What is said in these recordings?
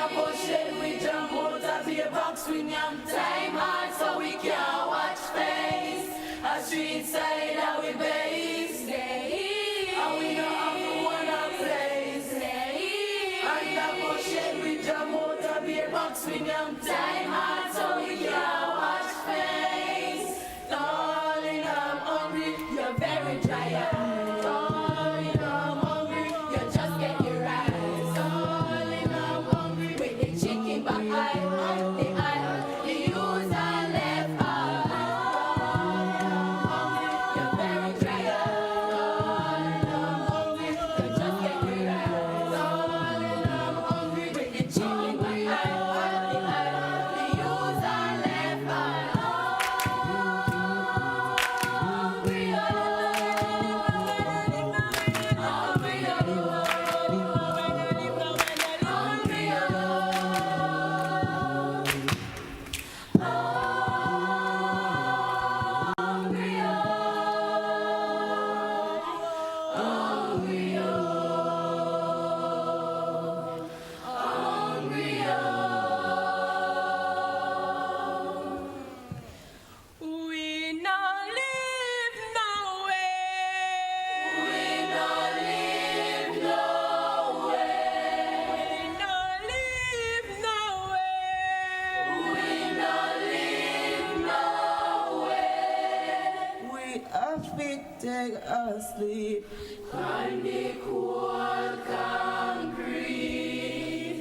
a bush head we jump out of the box we yam time hard so we can't watch face. A street side how we base. And we don't have to want a place. And a bush head we jump out of the box we yam time hard so we can't watch face. Darling, I'm hungry, you're very dry. Darling, I'm hungry, you just get your rice. Darling, I'm hungry with the chicken back eye, the eye, the use and left eye. Darling, I'm hungry, you're very dry. Darling, I'm hungry, you just get your rice. Darling, I'm hungry with the chicken back eye, the eye, the use and left eye. We no live nowhere. We no live nowhere. We no live nowhere. We no live nowhere. We have to take a sleep. On the cold concrete.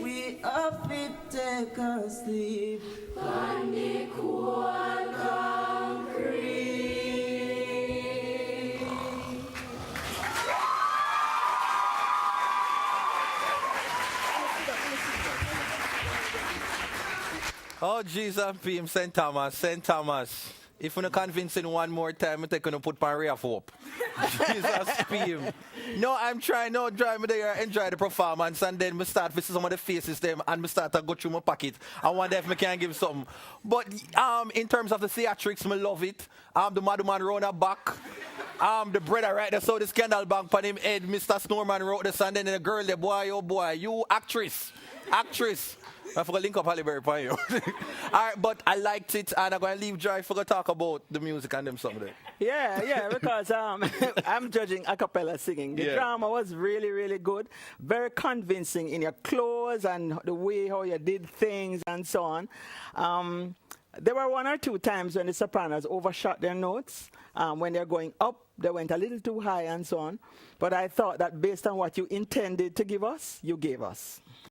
We have to take a sleep. On the cold concrete. Oh, Jesus, PM, St. Thomas, St. Thomas. If you're not convincing one more time, I'm going to put Maria up. Jesus, PM. No, I'm trying, no, drive me there, enjoy the performance, and then I start to see some of the faces them, and I start to go through my pocket. I wonder if I can give something. But in terms of the theatrics, I love it. The Madman round her back. The brother right there, so the scandal bank on him head, Mr. Snorman wrote this, and then the girl, the boy, oh boy, you actress. I forgot to link up Hollyberry for you. All right, but I liked it, and I'm going to leave Joy for to talk about the music and them someday. Yeah, because I'm judging a cappella singing. The drama was really, really good. Very convincing in your clothes and the way how you did things and so on. There were one or two times when the sopranos overshot their notes. When they're going up, they went a little too high and so on. But I thought that based on what you intended to give us, you gave us.